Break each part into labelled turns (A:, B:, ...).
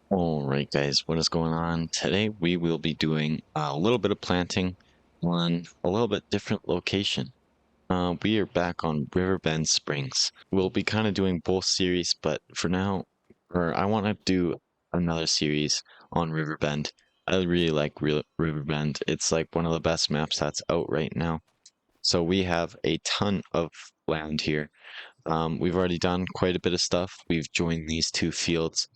A: Alright guys, what is going on? Today we will be doing a little bit of planting on a little bit different location. We are back on Riverbend Springs. We'll be kind of doing both series, but for now, I want to do another series on Riverbend. I really like Riverbend. It's like one of the best maps that's out right now. So we have a ton of land here. We've already done quite a bit of stuff. We've joined these two fields.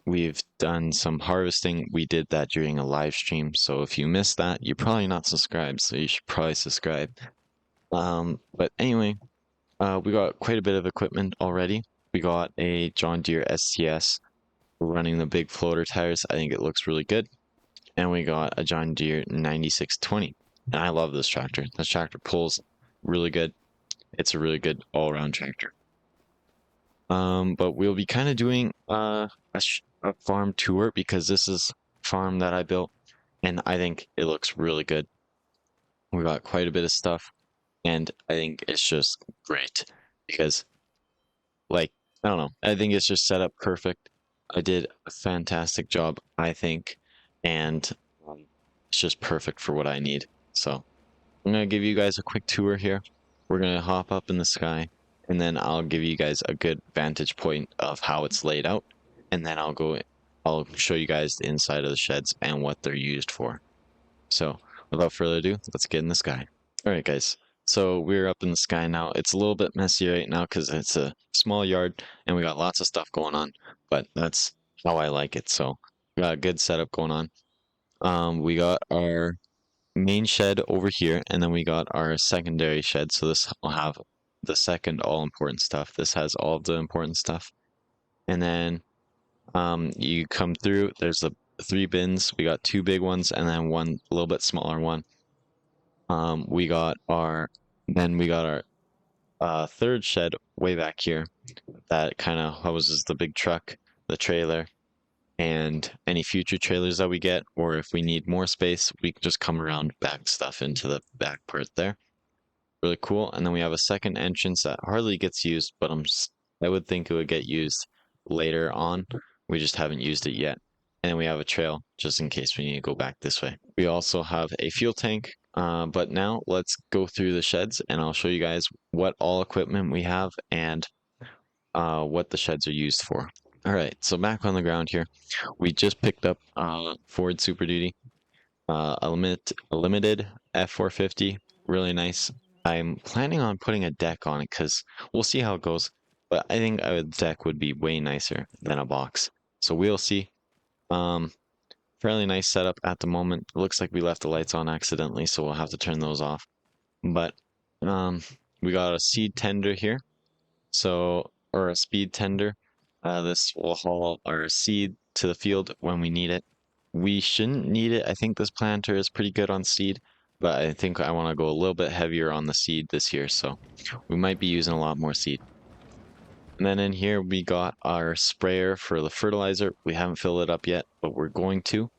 A: We've done some harvesting. We did that during a live stream. So if you missed that, you're probably not subscribed. So you should probably subscribe. But anyway, we got quite a bit of equipment already. We got a John Deere STS running the big floater tires. I think it looks really good. And we got a John Deere 9620. And I love this tractor. This tractor pulls really good. It's a really good all-around tractor. But we'll be kind of doing a farm tour because this is a farm that I built and I think it looks really good. We got quite a bit of stuff and I think it's just great because like, I don't know, I think it's just set up perfect. I did a fantastic job, I think, and it's just perfect for what I need. So I'm gonna give you guys a quick tour here. We're gonna hop up in the sky and then I'll give you guys a good vantage point of how it's laid out, and then I'll show you guys the inside of the sheds and what they're used for. So without further ado, let's get in the sky. All right, guys. So we're up in the sky now. It's a little bit messy right now because it's a small yard and we got lots of stuff going on, but that's how I like it. So we got a good setup going on. We got our main shed over here, and then we got our secondary shed. So this will have the second all important stuff. This has all of the important stuff. And then you come through, there's the 3 bins. We got 2 big ones and then one a little bit smaller one. We got our third shed way back here that kind of houses the big truck, the trailer, and any future trailers that we get, or if we need more space, we can just come around, back stuff into the back part there. Really cool. And then we have a second entrance that hardly gets used, but I would think it would get used later on. We just haven't used it yet. And then we have a trail just in case we need to go back this way. We also have a fuel tank, but now let's go through the sheds and I'll show you guys what all equipment we have and what the sheds are used for. All right, so back on the ground here, we just picked up Ford Super Duty, a limited F450, really nice. I'm planning on putting a deck on it because we'll see how it goes, but I think a deck would be way nicer than a box. So we'll see. Fairly nice setup at the moment. It looks like we left the lights on accidentally, so we'll have to turn those off. But we got a seed tender here, or a speed tender. This will haul our seed to the field when we need it. We shouldn't need it. I think this planter is pretty good on seed, but I think I want to go a little bit heavier on the seed this year, so we might be using a lot more seed. And then in here we got our sprayer for the fertilizer. We haven't filled it up yet, but we're going to.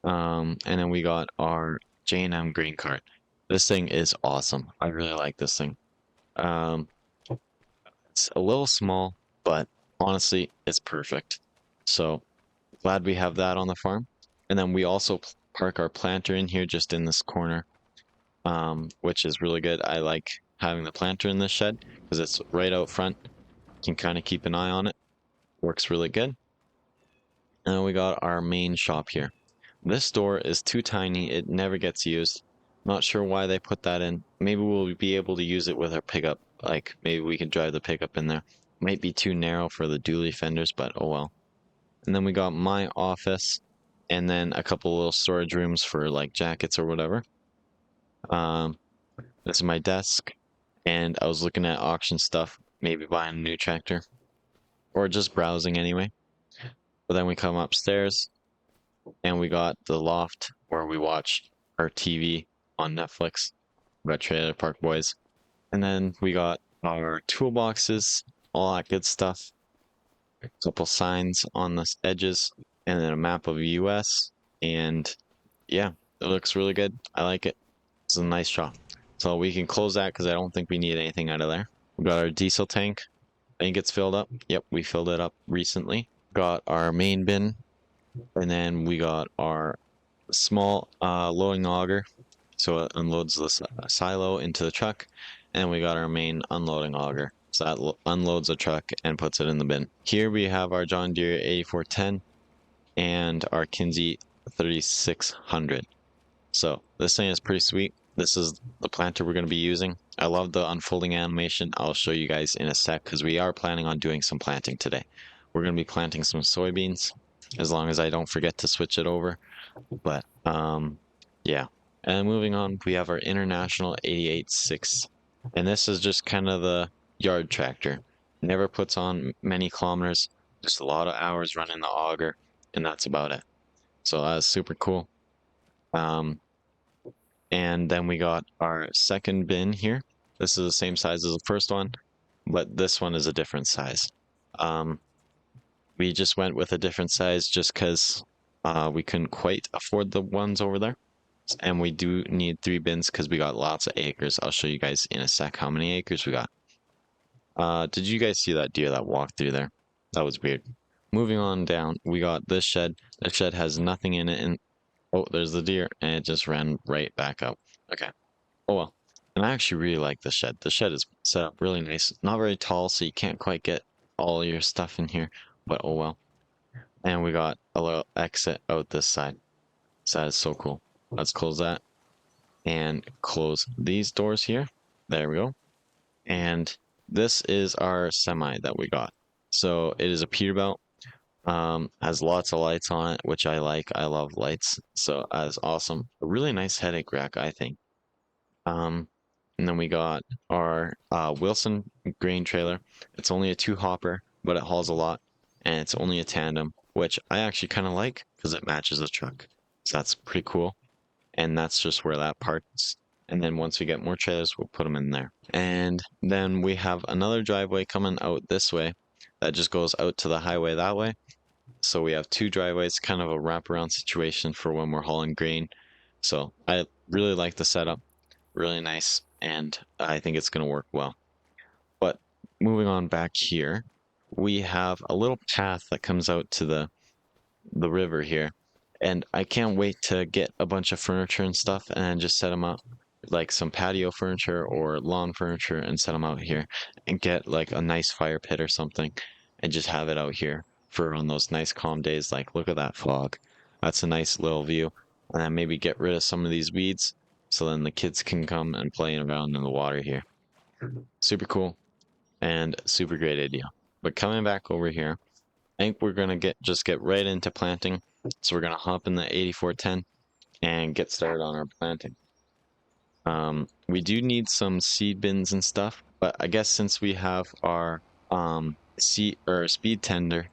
A: And then we got our J&M grain cart. This thing is awesome. I really like this thing. It's a little small, but honestly, it's perfect. So glad we have that on the farm. And then we also park our planter in here just in this corner, which is really good. I like having the planter in this shed because it's right out front. Can kind of keep an eye on it. Works really good. And then we got our main shop here. This door is too tiny. It never gets used. Not sure why they put that in. Maybe we'll be able to use it with our pickup. Like maybe we can drive the pickup in there. Might be too narrow for the dually fenders, but oh well. And then we got my office and then a couple little storage rooms for like jackets or whatever. This is my desk, and I was looking at auction stuff, maybe buying a new tractor or just browsing anyway. But then we come upstairs and we got the loft where we watch our TV on Netflix. We got Trailer Park Boys. And then we got our toolboxes, all that good stuff. A couple signs on the edges, and then a map of the US. And yeah, it looks really good. I like it. It's a nice shop. So we can close that because I don't think we need anything out of there. We got our diesel tank. I think it's filled up. Yep, we filled it up recently. got our main bin, and then we got our small loading auger, so it unloads the silo into the truck, and we got our main unloading auger, so that unloads the truck and puts it in the bin. Here we have our John Deere 8410 and our Kinsey 3600. So this thing is pretty sweet. This is the planter we're going to be using. I love the unfolding animation. I'll show you guys in a sec because we are planning on doing some planting today. We're going to be planting some soybeans as long as I don't forget to switch it over. But yeah. And moving on, we have our International 88.6. And this is just kind of the yard tractor. Never puts on many kilometers, just a lot of hours running the auger, and that's about it. So that's super cool. And then we got our second bin here. This is the same size as the first one, but this one is a different size. We just went with a different size just because we couldn't quite afford the ones over there. And we do need 3 bins because we got lots of acres. I'll show you guys in a sec how many acres we got. Did you guys see that deer that walked through there? That was weird. Moving on down, we got this shed. The shed has nothing in it, and oh, there's the deer, and it just ran right back up. Okay. Oh well. And I actually really like the shed. The shed is set up really nice. Not very tall, so you can't quite get all your stuff in here, but oh well. And we got a little exit out this side. So that is so cool. Let's close that and close these doors here. There we go. And this is our semi that we got. So it is a Peterbilt. Has lots of lights on it, which I like. I love lights. So that is awesome. A really nice headache rack, I think. And then we got our Wilson grain trailer. It's only a 2-hopper, but it hauls a lot, and it's only a tandem, which I actually kind of like because it matches the truck. So that's pretty cool. And that's just where that parks. And then once we get more trailers, we'll put them in there. And then we have another driveway coming out this way that just goes out to the highway that way. So we have 2 driveways, kind of a wraparound situation for when we're hauling grain. So I really like the setup, really nice, and I think it's going to work well. But moving on back here, we have a little path that comes out to the river here. And I can't wait to get a bunch of furniture and stuff and just set them up, like some patio furniture or lawn furniture, and set them out here and get like a nice fire pit or something and just have it out here for on those nice calm days. Like, look at that fog. That's a nice little view. And then maybe get rid of some of these weeds so then the kids can come and play around in the water here. Super cool and super great idea. But coming back over here, I think we're gonna just get right into planting. So we're gonna hop in the 8410 and get started on our planting. We do need some seed bins and stuff, but I guess since we have our speed tender,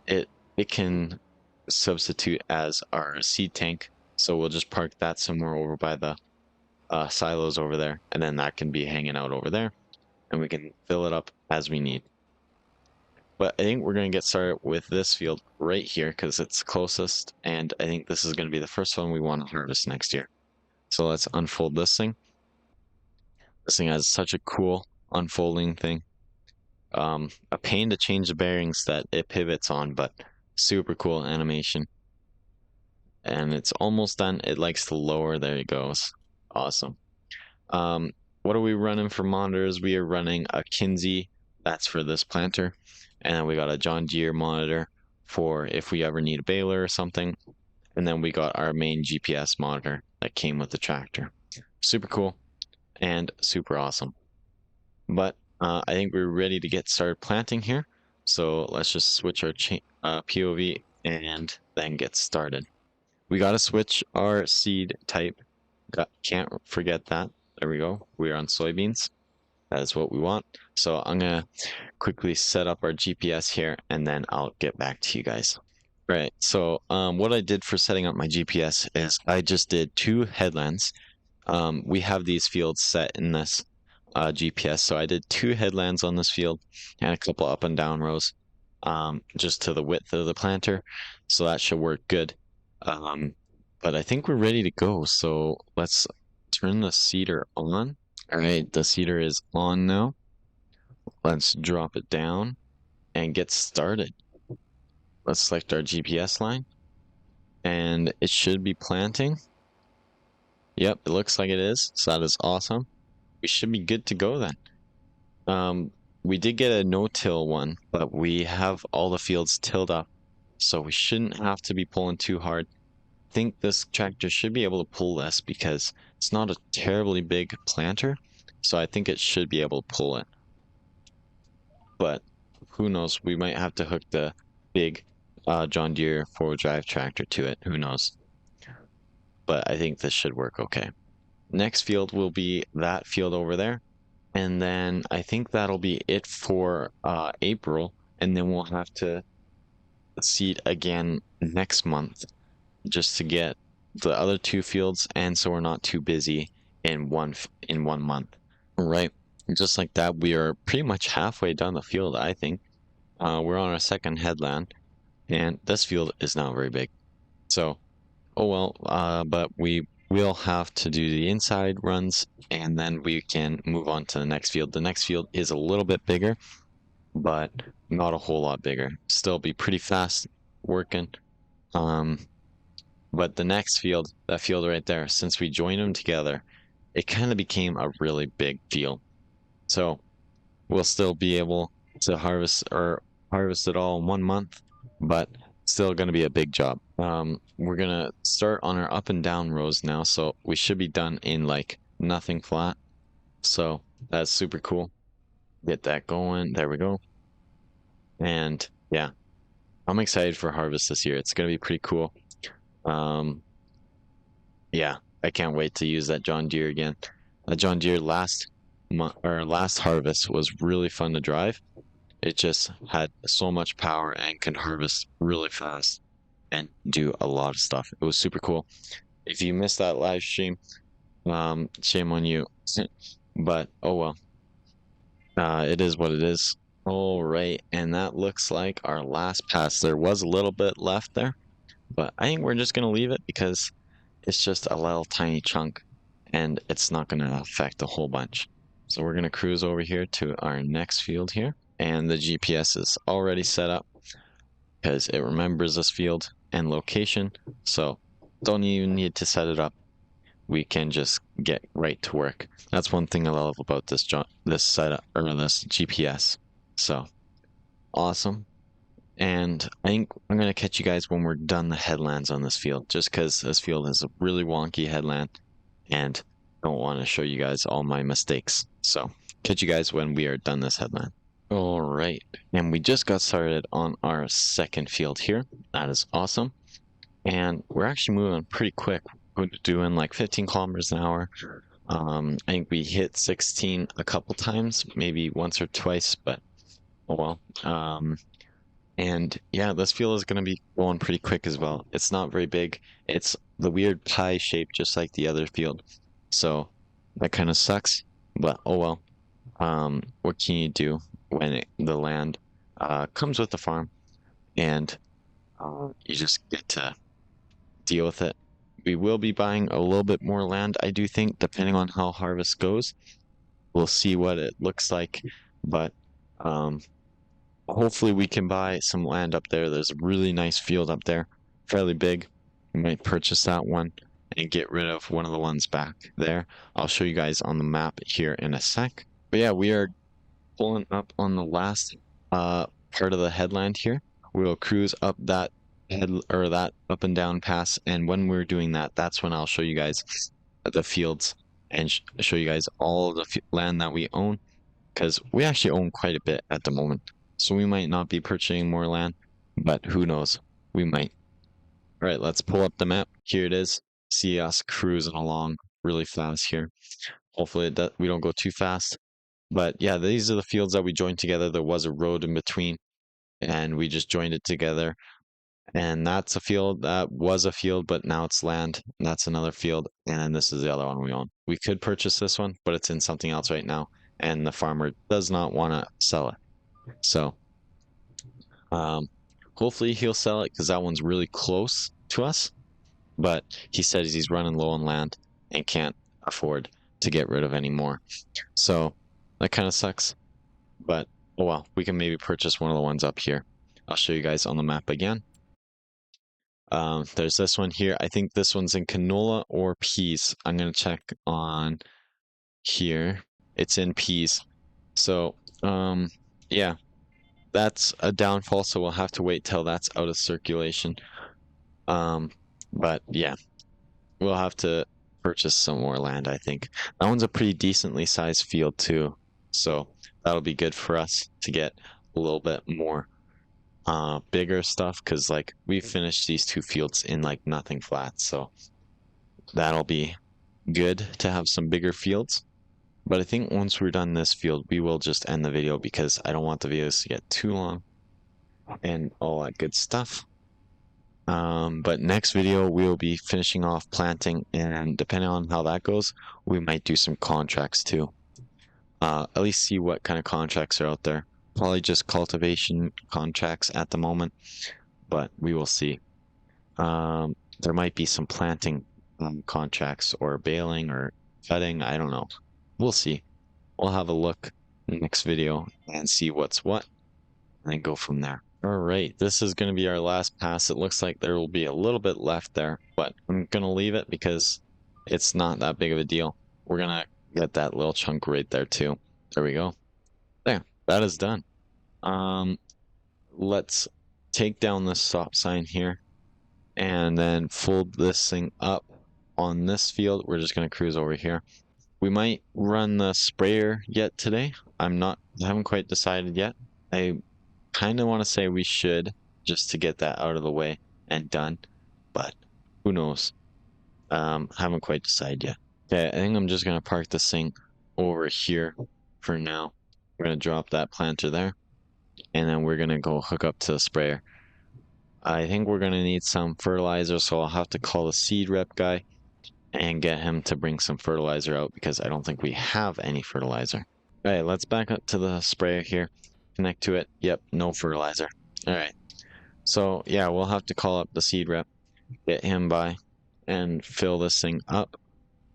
A: it can substitute as our seed tank. So we'll just park that somewhere over by the silos over there, and then that can be hanging out over there, and we can fill it up as we need. But I think we're going to get started with this field right here because it's closest, and I think this is going to be the first one we want to harvest next year. So let's unfold this thing. This thing has such a cool unfolding thing. A pain to change the bearings that it pivots on, but super cool animation. And it's almost done. It likes to lower. There it goes. Awesome. What are we running for monitors? We are running a Kinsey. That's for this planter. And then we got a John Deere monitor for if we ever need a baler or something. And then we got our main GPS monitor that came with the tractor. Super cool and super awesome. But I think we're ready to get started planting here. So let's just switch our POV and then get started. We got to switch our seed type. Can't forget that. There we go. We're on soybeans. That is what we want. So I'm going to quickly set up our GPS here and then I'll get back to you guys. Right. So what I did for setting up my GPS is I just did 2 headlands. We have these fields set in this GPS. So I did 2 headlands on this field and a couple up and down rows just to the width of the planter. So that should work good. But I think we're ready to go. So let's turn the seeder on. All right, the seeder is on now. Let's drop it down and get started. let's select our GPS line, and it should be planting. Yep, it looks like it is, so that is awesome. We should be good to go then. We did get a no-till one, but we have all the fields tilled up, so we shouldn't have to be pulling too hard. I think this tractor should be able to pull this because it's not a terribly big planter, so I think it should be able to pull it. But who knows? We might have to hook the big John Deere 4-wheel drive tractor to it. Who knows? But I think this should work okay. Next field will be that field over there. And then I think that'll be it for April. And then we'll have to seed again next month just to get the other 2 fields, and so we're not too busy in one month. Right. Just like that, we are pretty much halfway done the field, I think. We're on our second headland, and this field is not very big. So, oh well, but we will have to do the inside runs, and then we can move on to the next field. The next field is a little bit bigger, but not a whole lot bigger. Still be pretty fast working. But the next field, that field right there, since we joined them together, it kind of became a really big field. So we'll still be able to harvest it all in 1 month, but still going to be a big job. We're going to start on our up and down rows now, so we should be done in like nothing flat. So that's super cool. Get that going. There we go. And yeah, I'm excited for harvest this year. It's going to be pretty cool. Yeah, I can't wait to use that John Deere again. That John Deere last harvest was really fun to drive. It just had so much power and can harvest really fast and do a lot of stuff. It was super cool. If you missed that live stream, shame on you. But oh well. It is what it is. All right, and that looks like our last pass. There was a little bit left there, but I think we're just gonna leave it because it's just a little tiny chunk and it's not gonna affect a whole bunch. So we're gonna cruise over here to our next field here, and the GPS is already set up because it remembers this field and location, so don't even need to set it up. We can just get right to work. That's one thing I love about this setup, or this GPS. So awesome. And I think I'm going to catch you guys when we're done the headlands on this field, just because this field is a really wonky headland and I don't want to show you guys all my mistakes. So catch you guys when we are done this headland. All right, and we just got started on our second field here. That is awesome. And we're actually moving pretty quick. We're doing like 15 kilometers an hour. I think we hit 16 a couple times, maybe once or twice, but oh well. And yeah, this field is going to be going pretty quick as well. It's not very big. It's the weird pie shape, just like the other field. So that kind of sucks, but oh well. What can you do when the land comes with the farm, and you just get to deal with it. We will be buying a little bit more land, I do think, depending on how harvest goes. We'll see what it looks like, but hopefully we can buy some land up there. There's a really nice field up there, fairly big. We might purchase that one and get rid of one of the ones back there. I'll show you guys on the map here in a sec. But yeah, we are pulling up on the last part of the headland here. We'll cruise up that that up and down pass, and when we're doing that, that's when I'll show you guys the fields and show you guys all of the land that we own, because we actually own quite a bit at the moment. So we might not be purchasing more land, but who knows, we might. All right, let's pull up the map. Here it is. See us cruising along really fast here. Hopefully we don't go too fast. But yeah, these are the fields that we joined together. There was a road in between, and we just joined it together. And that's a field, that was a field, but now it's land. That's another field, and this is the other one we own. We could purchase this one, but it's in something else right now, and the farmer does not want to sell it. So hopefully he'll sell it, because that one's really close to us, but he says he's running low on land and can't afford to get rid of any more. So that kind of sucks, but oh well, we can maybe purchase one of the ones up here. I'll show you guys on the map again. There's this one here. I think this one's in canola or peas. I'm gonna check on here. It's in peas. So, yeah, that's a downfall, so we'll have to wait till that's out of circulation. But yeah, we'll have to purchase some more land, I think. That one's a pretty decently sized field too, so that'll be good for us to get a little bit more bigger stuff, because like we finished these two fields in like nothing flat, so that'll be good to have some bigger fields. But I think once we're done this field, we will just end the video because I don't want the videos to get too long and all that good stuff. But next video, we'll be finishing off planting, and depending on how that goes, we might do some contracts too. At least see what kind of contracts are out there. Probably just cultivation contracts at the moment, but we will see. There might be some planting contracts or baling or cutting. I don't know. We'll see. We'll have a look in the next video and see what's what, and then go from there. All right, this is going to be our last pass. It looks like there will be a little bit left there, but I'm going to leave it because it's not that big of a deal. We're going to get that little chunk right there too. There we go. There, that is done. Let's take down this stop sign here and then fold this thing up on this field. We're just going to cruise over here. We might run the sprayer yet today. I haven't quite decided yet. I kind of want to say we should, just to get that out of the way and done, but who knows. Haven't quite decided yet. Okay, I think I'm just gonna park this thing over here for now. We're gonna drop that planter there, and then we're gonna go hook up to the sprayer. I think we're gonna need some fertilizer, so I'll have to call the seed rep guy and get him to bring some fertilizer out, because I don't think we have any fertilizer. All right, let's back up to the sprayer here. Connect to it. Yep, no fertilizer. All right. So yeah, we'll have to call up the seed rep, get him by, and fill this thing up.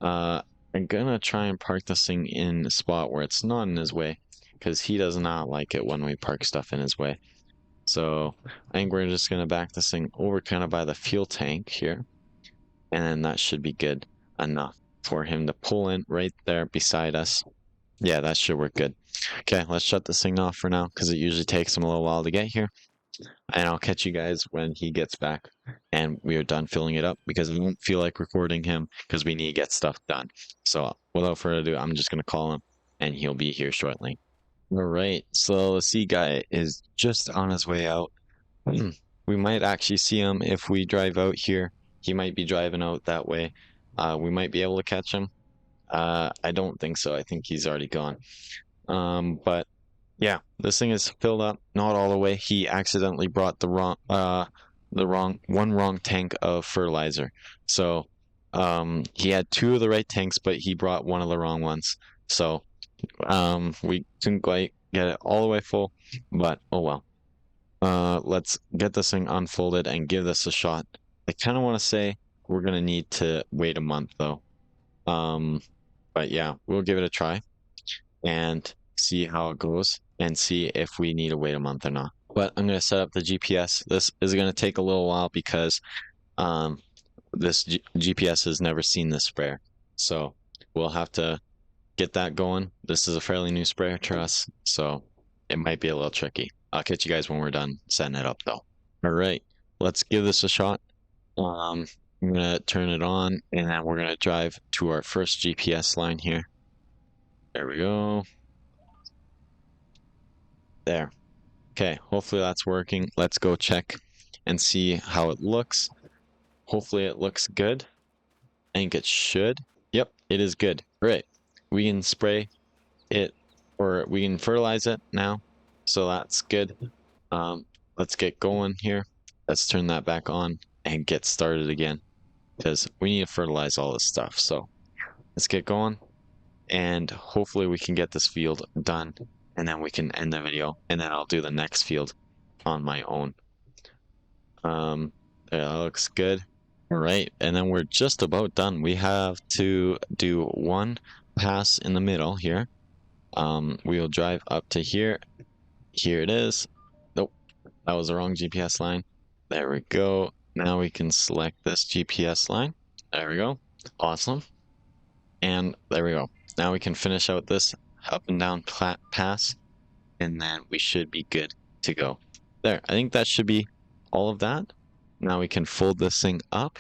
A: I'm gonna try and park this thing in a spot where it's not in his way, because he does not like it when we park stuff in his way. So I think we're just gonna back this thing over kind of by the fuel tank here, and then that should be good enough for him to pull in right there beside us. Yeah, that should work good. Okay, let's shut this thing off for now, because it usually takes him a little while to get here. And I'll catch you guys when he gets back and we are done filling it up, because we won't feel like recording him because we need to get stuff done. So without further ado, I'm just going to call him and he'll be here shortly. All right, so the sea guy is just on his way out. We might actually see him if we drive out here. He might be driving out that way. We might be able to catch him. I don't think so. I think he's already gone. But yeah, this thing is filled up, not all the way. He accidentally brought the wrong tank of fertilizer. So he had two of the right tanks, but he brought one of the wrong ones. So we couldn't quite get it all the way full, but oh well. Let's get this thing unfolded and give this a shot. I kind of want to say we're gonna need to wait a month though. But yeah, we'll give it a try and see how it goes and see if we need to wait a month or not. But I'm going to set up the GPS. This is going to take a little while because this GPS has never seen this sprayer. So we'll have to get that going. This is a fairly new sprayer to us, so it might be a little tricky. I'll catch you guys when we're done setting it up though. All right, let's give this a shot. I'm going to turn it on, and then we're going to drive to our first GPS line here. There we go. There. Okay, hopefully that's working. Let's go check and see how it looks. Hopefully it looks good. I think it should. Yep, it is good. Great. We can spray it, or we can fertilize it now. So that's good. Let's get going here. Let's turn that back on and get started again, because we need to fertilize all this stuff. So let's get going, and hopefully we can get this field done, and then we can end the video, and then I'll do the next field on my own. That looks good. All right, and then we're just about done. We have to do one pass in the middle here. We'll drive up to here. Here it is. Nope. that was the wrong GPS line. There we go. Now we can select this GPS line. There we go. Awesome. And there we go. Now we can finish out this up and down pass, and then we should be good to go. There, I think that should be all of that. Now we can fold this thing up.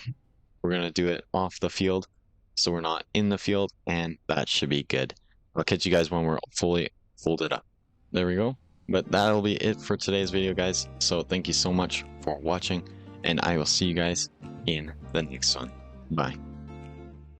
A: We're going to do it off the field, so we're not in the field, and that should be good. I'll catch you guys when we're fully folded up. There we go. But that'll be it for today's video, guys. So thank you so much for watching, and I will see you guys in the next one. Bye.